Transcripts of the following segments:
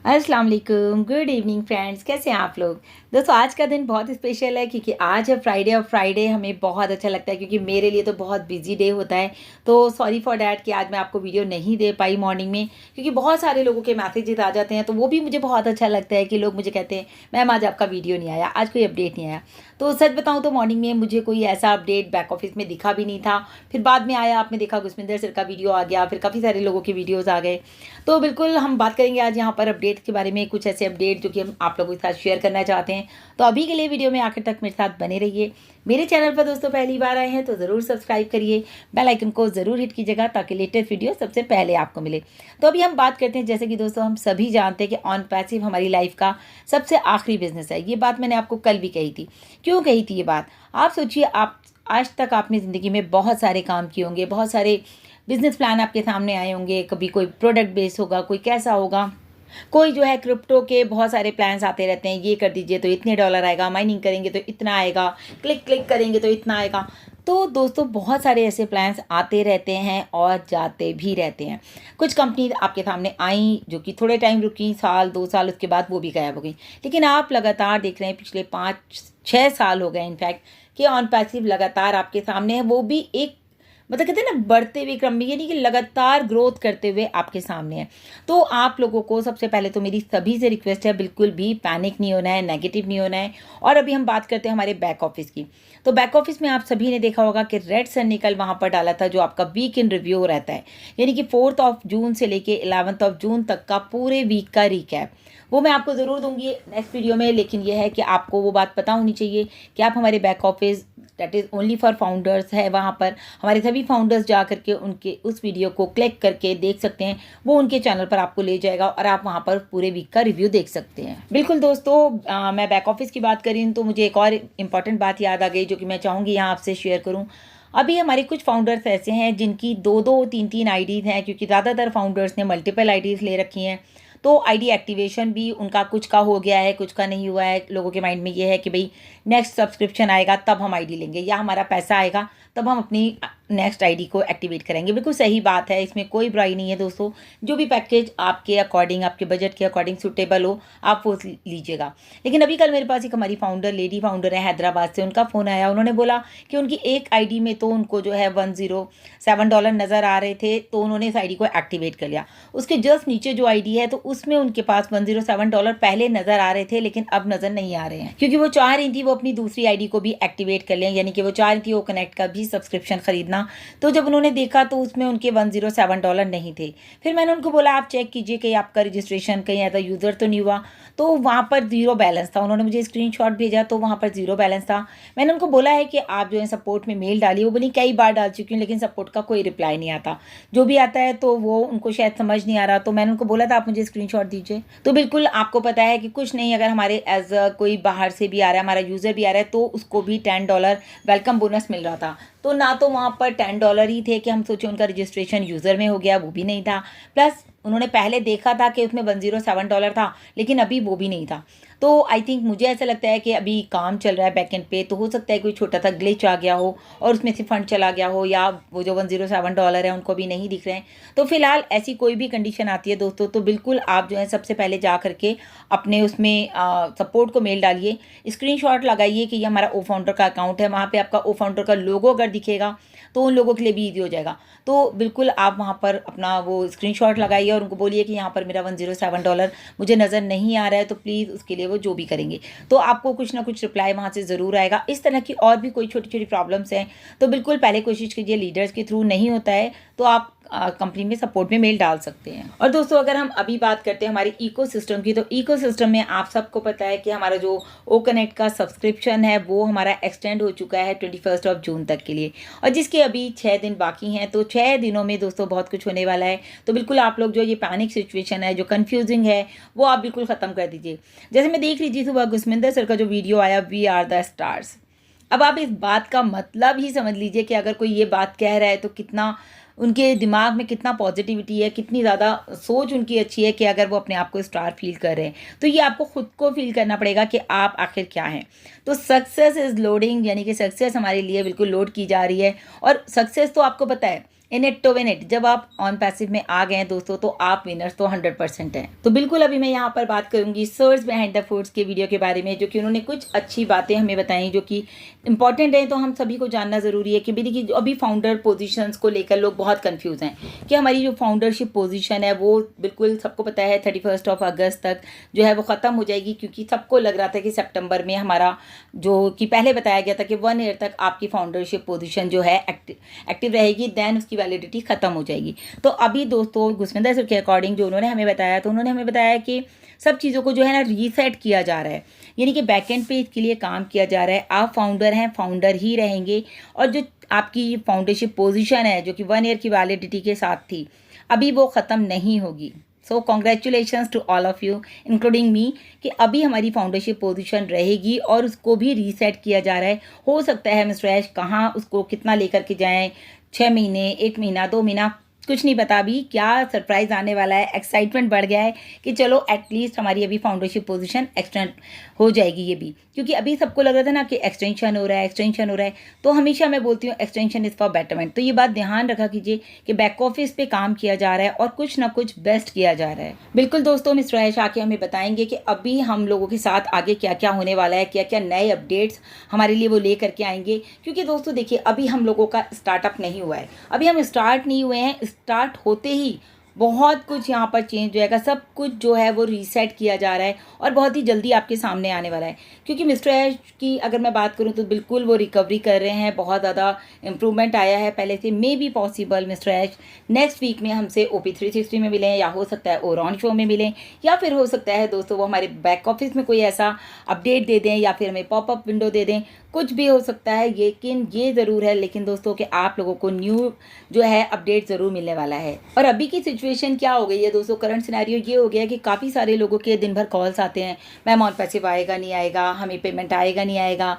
अस्सलाम वालेकुम, good evening friends. कैसे हैं आप लोग। दोस्तों आज का दिन बहुत स्पेशल है क्योंकि आज है फ्राइडे और फ्राइडे हमें बहुत अच्छा लगता है क्योंकि मेरे लिए तो बहुत बिजी डे होता है। तो सॉरी फॉर डैट कि आज मैं आपको वीडियो नहीं दे पाई मॉर्निंग में, क्योंकि बहुत सारे लोगों के मैसेजेस आ जाते हैं तो वो भी मुझे बहुत अच्छा लगता है कि लोग मुझे कहते हैं मैम आज आपका वीडियो नहीं आया, आज कोई अपडेट नहीं आया। तो सच बताऊँ तो मॉर्निंग में मुझे कोई ऐसा अपडेट बैक ऑफिस में दिखा भी नहीं था। फिर बाद में आया, आपने देखा गुरस्मिंदर सर का वीडियो आ गया, फिर काफ़ी सारे लोगों के वीडियोज़ आ गए। तो बिल्कुल हम बात करेंगे आज यहाँ पर अपडेट के बारे में, कुछ ऐसे अपडेट जो कि हम आप लोगों के साथ शेयर करना चाहते हैं। तो अभी के लिए वीडियो में आखिर तक मेरे साथ बने रहिए। मेरे चैनल पर दोस्तों पहली बार आए हैं तो ज़रूर सब्सक्राइब करिए, बेल आइकन को ज़रूर हिट कीजिएगा ताकि लेटेस्ट वीडियो सबसे पहले आपको मिले। तो अभी हम बात करते हैं, जैसे कि दोस्तों हम सभी जानते हैं कि ऑन पैसिव हमारी लाइफ का सबसे आखिरी बिजनेस है। ये बात मैंने आपको कल भी कही थी। क्यों कही थी ये बात, आप सोचिए, आप आज तक आपने ज़िंदगी में बहुत सारे काम किए होंगे, बहुत सारे बिजनेस प्लान आपके सामने आए होंगे। कभी कोई प्रोडक्ट बेस होगा, कोई कैसा होगा, कोई जो है क्रिप्टो के बहुत सारे प्लान्स आते रहते हैं। ये कर दीजिए तो इतने डॉलर आएगा, माइनिंग करेंगे तो इतना आएगा, क्लिक क्लिक करेंगे तो इतना आएगा। तो दोस्तों बहुत सारे ऐसे प्लान्स आते रहते हैं और जाते भी रहते हैं। कुछ कंपनी आपके सामने आई जो कि थोड़े टाइम रुकी, साल 2 साल, उसके बाद वो भी गायब हो गई। लेकिन आप लगातार देख रहे हैं, पिछले 5-6 साल हो गए इनफैक्ट, कि ऑन पैसिव लगातार आपके सामने है। वो भी एक मतलब कहते हैं ना बढ़ते हुए क्रम में, यानी कि लगातार ग्रोथ करते हुए आपके सामने है। तो आप लोगों को सबसे पहले तो मेरी सभी से रिक्वेस्ट है, बिल्कुल भी पैनिक नहीं होना है, नेगेटिव नहीं होना है। और अभी हम बात करते हैं हमारे बैक ऑफिस की। तो बैक ऑफिस में आप सभी ने देखा होगा कि रेड सन ने कल वहाँ पर डाला था जो आपका वीक इन रिव्यू रहता है, यानी कि 4 जून से लेके 11 जून तक का पूरे वीक का रिकैप। वो मैं आपको ज़रूर दूंगी नेक्स्ट वीडियो में। लेकिन यह है कि आपको वो बात पता होनी चाहिए कि आप हमारे back office that is only for founders है, वहाँ पर हमारे सभी फाउंडर्स जा करके उनके उस वीडियो को क्लिक करके देख सकते हैं। वो उनके चैनल पर आपको ले जाएगा और आप वहाँ पर पूरे वीक का रिव्यू देख सकते हैं। बिल्कुल दोस्तों, मैं बैक ऑफिस की बात करी तो मुझे एक और इम्पॉर्टेंट बात याद आ गई जो कि मैं चाहूँगी यहाँ आपसे शेयर करूँ। अभी हमारे कुछ फाउंडर्स ऐसे हैं जिनकी 2-2 3-3 आईडीज़ हैं, क्योंकि ज़्यादातर फाउंडर्स ने मल्टीपल आईडीज़ ले रखी हैं। तो आईडी एक्टिवेशन भी उनका कुछ का हो गया है, कुछ का नहीं हुआ है। लोगों के माइंड में ये है कि भाई नेक्स्ट सब्सक्रिप्शन आएगा तब हम आईडी लेंगे, या हमारा पैसा आएगा तब हम अपनी नेक्स्ट आईडी को एक्टिवेट करेंगे। बिल्कुल सही बात है, इसमें कोई बुराई नहीं है दोस्तों। जो भी पैकेज आपके अकॉर्डिंग, आपके बजट के अकॉर्डिंग सूटेबल हो, आप वो लीजिएगा। लेकिन अभी कल मेरे पास एक हमारी फाउंडर, लेडी फाउंडर है हैदराबाद से, उनका फ़ोन आया। उन्होंने बोला कि उनकी एक आईडी में तो उनको जो है $107 नज़र आ रहे थे, तो उन्होंने इस आईडी को एक्टिवेट कर लिया। उसके जस्ट नीचे जो आईडी है तो उसमें उनके पास $107 पहले नज़र आ रहे थे, लेकिन अब नज़र नहीं आ रहे हैं, क्योंकि वो चाह रही थी वो अपनी दूसरी आईडी को भी एक्टिवेट कर लें, यानी कि वो चाह रही थी वो कनेक्ट का भी सब्सक्रिप्शन खरीदना। तो जब उन्होंने देखा तो उसमें उनके $107 नहीं थे। फिर मैंने उनको बोला आप चेक कीजिए कि आपका रजिस्ट्रेशन कहीं एज अ यूज़र तो नहीं हुआ। तो वहाँ पर ज़ीरो बैलेंस था। उन्होंने मुझे स्क्रीनशॉट भेजा तो वहाँ पर ज़ीरो बैलेंस था। मैंने उनको बोला है कि आप जो है सपोर्ट में मेल डालिए। वो बोली कई बार डाल चुकी हूँ लेकिन सपोर्ट का कोई रिप्लाई नहीं आता, जो भी आता है तो वो उनको शायद समझ नहीं आ रहा। तो मैंने उनको बोला था आप मुझे स्क्रीनशॉट दीजिए। तो बिल्कुल आपको पता है कि कुछ नहीं, अगर हमारे एज कोई बाहर से भी आ रहा है, हमारा यूज़र भी आ रहा है, तो उसको भी $10 वेलकम बोनस मिल रहा था। तो ना तो वहाँ पर $10 ही थे कि हम सोचे उनका रजिस्ट्रेशन यूज़र में हो गया, वो भी नहीं था। प्लस उन्होंने पहले देखा था कि उसमें $107 था, लेकिन अभी वो भी नहीं था। तो आई थिंक मुझे ऐसा लगता है कि अभी काम चल रहा है बैकएंड पे, तो हो सकता है कोई छोटा सा ग्लिच आ गया हो और उसमें से फंड चला गया हो, या वो जो $107 है उनको भी नहीं दिख रहे हैं। तो फिलहाल ऐसी कोई भी कंडीशन आती है दोस्तों, तो बिल्कुल आप जो है सबसे पहले जा करके अपने उसमें सपोर्ट को मेल डालिए, स्क्रीनशॉट लगाइए कि ये हमारा ओ फाउंडर का अकाउंट है। वहाँ पर आपका ओ फाउंडर का लोगो अगर दिखेगा तो उन लोगों के लिए भी ईजी हो जाएगा। तो बिल्कुल आप वहाँ पर अपना वो स्क्रीनशॉट लगाइए और उनको बोलिए कि यहाँ पर मेरा $107 मुझे नज़र नहीं आ रहा है, तो प्लीज़ उसके लिए वो जो भी करेंगे तो आपको कुछ ना कुछ रिप्लाई वहाँ से ज़रूर आएगा। इस तरह की और भी कोई छोटी छोटी प्रॉब्लम्स हैं तो बिल्कुल पहले कोशिश कीजिए, लीडर्स के थ्रू नहीं होता है तो आप कंपनी में सपोर्ट में मेल डाल सकते हैं। और दोस्तों अगर हम अभी बात करते हैं हमारे इकोसिस्टम की, तो इकोसिस्टम में आप सबको पता है कि हमारा जो ओ कनेक्ट का सब्सक्रिप्शन है वो हमारा एक्सटेंड हो चुका है 21 जून तक के लिए, और जिसके अभी 6 दिन बाकी हैं। तो 6 दिनों में दोस्तों बहुत कुछ होने वाला है। तो बिल्कुल आप लोग जो ये पैनिक सिचुएशन है, जो कन्फ्यूजिंग है, वो आप बिल्कुल ख़त्म कर दीजिए। जैसे मैं देख रही थी सुबह गुरस्मिंदर सर का जो वीडियो आया, वी आर द स्टार्स। अब आप इस बात का मतलब ही समझ लीजिए कि अगर कोई ये बात कह रहा है तो कितना उनके दिमाग में कितना पॉजिटिविटी है, कितनी ज़्यादा सोच उनकी अच्छी है कि अगर वो अपने आप को स्टार फील कर रहे हैं, तो ये आपको खुद को फील करना पड़ेगा कि आप आखिर क्या हैं। तो सक्सेस इज़ लोडिंग, यानी कि सक्सेस हमारे लिए बिल्कुल लोड की जा रही है। और सक्सेस तो आपको पता है in it to win it. जब आप ऑन पैसिव में आ गए हैं दोस्तों तो आप विनर्स तो 100% हैं। तो बिल्कुल अभी मैं यहाँ पर बात करूंगी सर्च बिहाइंड द फूड्स के वीडियो के बारे में, जो कि उन्होंने कुछ अच्छी बातें हमें बताई जो कि इंपॉर्टेंट है, तो हम सभी को जानना ज़रूरी है कि भाई देखिए अभी फाउंडर पोजीशंस को लेकर लोग बहुत कंफ्यूज हैं कि हमारी जो फाउंडरशिप पोजीशन है वो बिल्कुल सबको पता है 31 अगस्त तक जो है वो ख़त्म हो जाएगी, क्योंकि सबको लग रहा था कि सितंबर में हमारा जो कि पहले बताया गया था कि 1 ईयर तक आपकी फाउंडरशिप पोजीशन जो है एक्टिव रहेगी, देन उसकी वैलिडिटी ख़त्म हो जाएगी। तो अभी दोस्तों गुस्विंदर सर के अकॉर्डिंग जो उन्होंने हमें बताया, तो उन्होंने हमें बताया कि सब चीज़ों को जो है ना रीसेट किया जा रहा है, यानी कि बैकएंड पे इसके लिए काम किया जा रहा है। आप फाउंडर हैं, फाउंडर ही रहेंगे, और जो आपकी फाउंडरशिप पोजीशन है जो कि 1 ईयर की वैलिडिटी के साथ थी, अभी वो ख़त्म नहीं होगी। So congratulations to all of you including me कि अभी हमारी फाउंडरशिप पोजीशन रहेगी और उसको भी रीसेट किया जा रहा है। हो सकता है मिस्टर ऐश कहाँ उसको कितना लेकर के जाएँ, 6 महीने, 1 महीना, 2 महीना, कुछ नहीं पता अभी क्या सरप्राइज़ आने वाला है। एक्साइटमेंट बढ़ गया है कि चलो एटलीस्ट हमारी अभी फाउंडरशिप पोजीशन एक्सटेंड हो जाएगी ये भी, क्योंकि अभी सबको लग रहा था ना कि एक्सटेंशन हो रहा है, एक्सटेंशन हो रहा है। तो हमेशा मैं बोलती हूँ एक्सटेंशन इज़ फॉर बेटरमेंट। तो ये बात ध्यान रखा कीजिए कि बैक ऑफिस पे काम किया जा रहा है और कुछ ना कुछ बेस्ट किया जा रहा है। बिल्कुल दोस्तों, मिस्टर ऐश आके हमें बताएंगे कि अभी हम लोगों के साथ आगे क्या क्या होने वाला है, क्या क्या नए अपडेट्स हमारे लिए वो ले करके आएंगे। क्योंकि दोस्तों देखिए अभी हम लोगों का स्टार्टअप नहीं हुआ है, अभी हम स्टार्ट नहीं हुए हैं। स्टार्ट होते ही बहुत कुछ यहाँ पर चेंज हो जाएगा, सब कुछ जो है वो रीसेट किया जा रहा है और बहुत ही जल्दी आपके सामने आने वाला है। क्योंकि मिस्टर ऐश की अगर मैं बात करूँ तो बिल्कुल वो रिकवरी कर रहे हैं, बहुत ज़्यादा इम्प्रूवमेंट आया है पहले से। Maybe possible mister Ash next week में हमसे OP360 में मिलें, या हो सकता है ओरॉन शो में मिलें, या फिर हो सकता है दोस्तों वो हमारे बैक ऑफिस में कोई ऐसा अपडेट दे दें, या फिर हमें पॉपअप विंडो दे दें, कुछ भी हो सकता है। लेकिन ये ज़रूर है लेकिन दोस्तों कि आप लोगों को न्यू जो है अपडेट ज़रूर मिलने वाला है। और अभी की सिचुएशन क्या हो गई है दोस्तों, करंट सिनेरियो ये हो गया है कि काफ़ी सारे लोगों के दिन भर कॉल्स आते हैं, मैम ऑन पैसिव आएगा नहीं आएगा, हमें पेमेंट आएगा नहीं आएगा,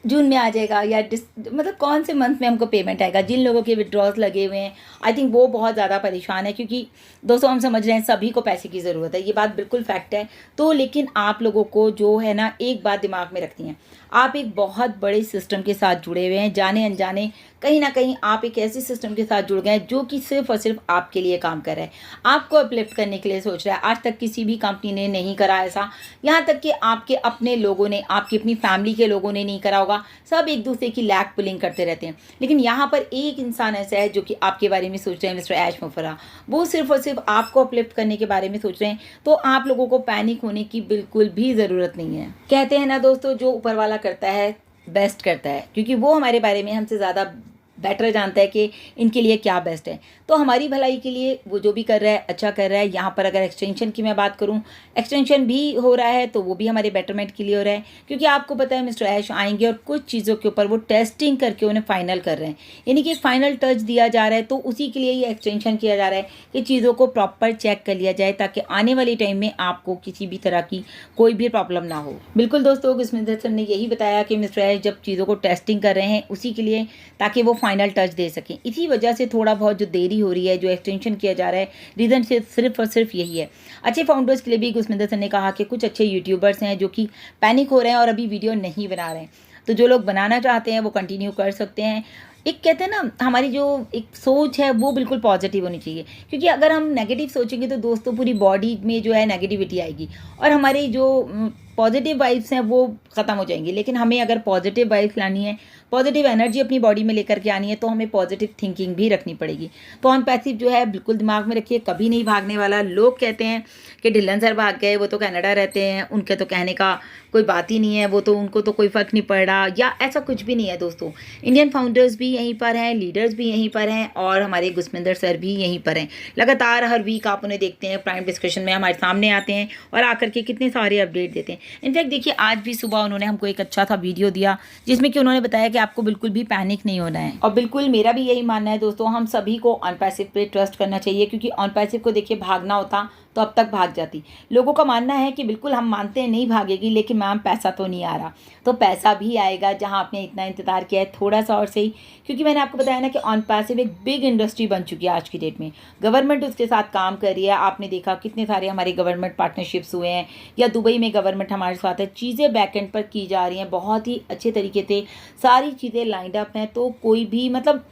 जून में आ जाएगा या मतलब कौन से मंथ में हमको पेमेंट आएगा। जिन लोगों के विड्रॉल्स लगे हुए हैं आई थिंक वो बहुत ज़्यादा परेशान है, क्योंकि दोस्तों हम समझ रहे हैं सभी को पैसे की ज़रूरत है, ये बात बिल्कुल फैक्ट है। तो लेकिन आप लोगों को जो है ना एक बात दिमाग में रखनी है, आप एक बहुत बड़े सिस्टम के साथ जुड़े हुए हैं, जाने अनजाने कहीं ना कहीं आप एक ऐसे सिस्टम के साथ जुड़ गए हैं जो कि सिर्फ और सिर्फ आपके लिए काम कर रहा है, आपको अपलिफ्ट करने के लिए सोच रहा है। आज तक किसी भी कंपनी ने नहीं करा ऐसा, यहाँ तक कि आपके अपने लोगों ने, आपकी अपनी फैमिली के लोगों ने नहीं करा होगा। सब एक दूसरे की लैग पुलिंग करते रहते हैं, लेकिन यहाँ पर एक इंसान ऐसा है जो कि आपके बारे में सोच रहे हैं, मिस्टर ऐश मुफर्रा। वो सिर्फ और सिर्फ आपको अपलिफ्ट करने के बारे में सोच रहे हैं। तो आप लोगों को पैनिक होने की बिल्कुल भी ज़रूरत नहीं है। कहते हैं ना दोस्तों, जो ऊपर वाला करता है बेस्ट करता है, क्योंकि वो हमारे बारे में हमसे ज़्यादा बेटर जानता है कि इनके लिए क्या बेस्ट है। तो हमारी भलाई के लिए वो जो भी कर रहा है अच्छा कर रहा है। यहाँ पर अगर एक्सटेंशन की मैं बात करूँ, एक्सटेंशन भी हो रहा है तो वो भी हमारे बेटरमेंट के लिए हो रहा है, क्योंकि आपको पता है मिस्टर ऐश आएंगे और कुछ चीज़ों के ऊपर वो टेस्टिंग करके उन्हें फाइनल कर रहे हैं, यानी कि एक फाइनल टच दिया जा रहा है। तो उसी के लिए ये एक्सटेंशन किया जा रहा है कि चीज़ों को प्रॉपर चेक कर लिया जाए, ताकि आने वाले टाइम में आपको किसी भी तरह की कोई भी प्रॉब्लम ना हो। बिल्कुल दोस्तों, गुस्विंदर सर ने यही बताया कि मिस्टर ऐश जब चीज़ों को टेस्टिंग कर रहे हैं उसी के लिए, ताकि वो फाइनल टच दे सकें। इसी वजह से थोड़ा बहुत जो देरी हो रही है, जो एक्सटेंशन किया जा रहा है, रीज़न सिर्फ और सिर्फ यही है। अच्छे फाउंडर्स के लिए भी गुस्विंदर सर ने कहा कि कुछ अच्छे यूट्यूबर्स हैं जो कि पैनिक हो रहे हैं और अभी वीडियो नहीं बना रहे हैं, तो जो लोग बनाना चाहते हैं वो कंटिन्यू कर सकते हैं। एक कहते हैं ना, हमारी जो एक सोच है वो बिल्कुल पॉजिटिव होनी चाहिए, क्योंकि अगर हम नेगेटिव सोचेंगे तो दोस्तों पूरी बॉडी में जो है नेगेटिविटी आएगी और हमारे जो पॉजिटिव वाइब्स हैं वो ख़त्म हो जाएंगी। लेकिन हमें अगर पॉजिटिव वाइब्स लानी है, पॉजिटिव एनर्जी अपनी बॉडी में लेकर के आनी है, तो हमें पॉजिटिव थिंकिंग भी रखनी पड़ेगी। तो ऑन पैसिव जो है बिल्कुल दिमाग में रखिए, कभी नहीं भागने वाला। लोग कहते हैं कि ढिल्लन सर भाग गए, वो तो कनाडा रहते हैं, उनके तो कहने का कोई बात ही नहीं है, वो तो उनको तो कोई फ़र्क नहीं पड़ रहा, या ऐसा कुछ भी नहीं है दोस्तों। इंडियन फाउंडर्स भी यहीं पर हैं, लीडर्स भी यहीं पर हैं और हमारे गुस्विंदर सर भी यहीं पर हैं। लगातार हर वीक आप उन्हें देखते हैं, प्राइम डिस्कशन में हमारे सामने आते हैं और आकर के कितने सारे अपडेट देते हैं। इनफैक्ट देखिए आज भी सुबह उन्होंने हमको एक अच्छा सा वीडियो दिया जिसमें कि उन्होंने बताया कि आपको बिल्कुल भी पैनिक नहीं होना है। और बिल्कुल मेरा भी यही मानना है दोस्तों, हम सभी को ऑन पैसिव पे ट्रस्ट करना चाहिए, क्योंकि ऑन पैसिव को देखिए भागना होता तो अब तक भाग जाती। लोगों का मानना है कि बिल्कुल हम मानते हैं नहीं भागेगी, लेकिन मैम पैसा तो नहीं आ रहा। तो पैसा भी आएगा, जहां आपने इतना इंतज़ार किया है थोड़ा सा और सही, क्योंकि मैंने आपको बताया ना कि ऑन पैसिव एक बिग इंडस्ट्री बन चुकी है आज की डेट में। गवर्नमेंट उसके साथ काम कर रही है, आपने देखा कितने सारे हमारे गवर्नमेंट पार्टनरशिप्स हुए हैं, या दुबई में गवर्नमेंट हमारे साथ है। चीज़ें बैकएंड पर की जा रही हैं बहुत ही अच्छे तरीके से, सारी चीज़ें लाइंड अप हैं। तो कोई भी मतलब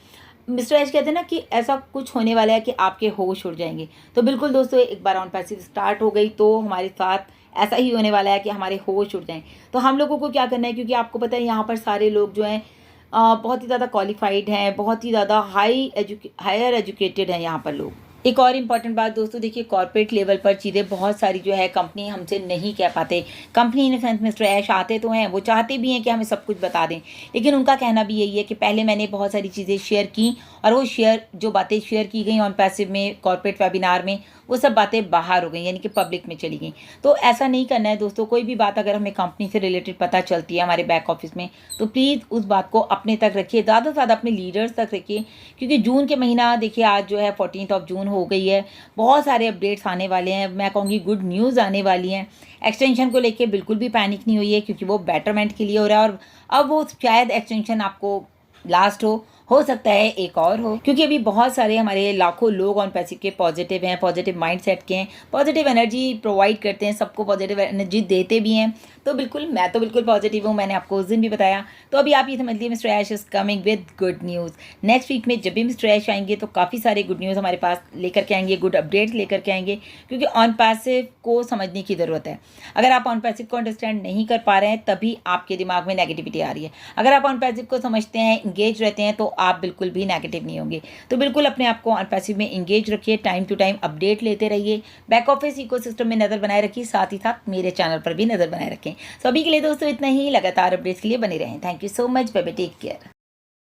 मिस्टर ऐश कहते हैं ना कि ऐसा कुछ होने वाला है कि आपके होश उड़ जाएंगे। तो बिल्कुल दोस्तों, एक बार ऑन पैसिव स्टार्ट हो गई तो हमारे साथ ऐसा ही होने वाला है कि हमारे होश उड़ जाएं। तो हम लोगों को क्या करना है, क्योंकि आपको पता है यहाँ पर सारे लोग जो हैं बहुत ही ज़्यादा क्वालिफाइड हैं, बहुत ही ज़्यादा हायर एजुकेटेड हैं यहाँ पर लोग। एक और इम्पॉर्टेंट बात दोस्तों, देखिए कॉर्पोरेट लेवल पर चीज़ें बहुत सारी जो है कंपनी हमसे नहीं कह पाते। कंपनी इन सेंस मिस्टर ऐश आते तो हैं, वो चाहते भी हैं कि हमें सब कुछ बता दें, लेकिन उनका कहना भी यही है कि पहले मैंने बहुत सारी चीज़ें शेयर की और वो जो बातें शेयर की गई ऑन पैसिव में कॉर्पोरेट वेबिनार में, वो सब बातें बाहर हो गई, यानी कि पब्लिक में चली गई। तो ऐसा नहीं करना है दोस्तों। कोई भी बात अगर हमें कंपनी से रिलेटेड पता चलती है हमारे बैक ऑफिस में, तो प्लीज़ उस बात को अपने तक रखिए, ज़्यादा से ज़्यादा अपने लीडर्स तक रखिए, क्योंकि जून के महीना देखिए आज जो है 14 जून हो गई है। बहुत सारे अपडेट्स आने वाले हैं, मैं कहूँगी गुड न्यूज़ आने वाली हैं। एक्सटेंशन को लेके बिल्कुल भी पैनिक नहीं हुई है, क्योंकि वो बेटरमेंट के लिए हो रहा है और अब वो शायद एक्सटेंशन आपको लास्ट हो सकता है एक और हो, क्योंकि अभी बहुत सारे हमारे लाखों लोग ऑन पैसिव के पॉजिटिव हैं, पॉजिटिव माइंडसेट के हैं, पॉजिटिव एनर्जी प्रोवाइड करते हैं, सबको पॉजिटिव एनर्जी देते भी हैं। तो बिल्कुल मैं तो बिल्कुल पॉजिटिव हूँ, मैंने आपको उस दिन भी बताया। तो अभी आप ये समझ लीजिए mister Ash is coming with good news. Next week में जब भी मिस्टर ऐश आएंगे तो काफ़ी सारे गुड न्यूज़ हमारे पास लेकर के आएंगे, गुड अपडेट्स लेकर के आएंगे, क्योंकि ऑन पैसिव को समझने की ज़रूरत है। अगर आप ऑन पैसिव को अंडरस्टैंड नहीं कर पा रहे हैं तभी आपके दिमाग में नेगेटिविटी आ रही है। अगर आप ऑन पैसिव को समझते हैं, इंगेज रहते हैं, तो आप बिल्कुल भी नेगेटिव नहीं होंगे। तो बिल्कुल अपने आप को ऑन पैसिव में इंगेज रखिए, टाइम टू टाइम अपडेट लेते रहिए, बैक ऑफिस इकोसिस्टम में नज़र बनाए रखिए, साथ ही साथ मेरे चैनल पर भी नज़र बनाए रखें। सो अभी के लिए दोस्तों इतना ही, लगातार अपडेट्स के लिए बने रहें। Thank you so much, bye bye, take care.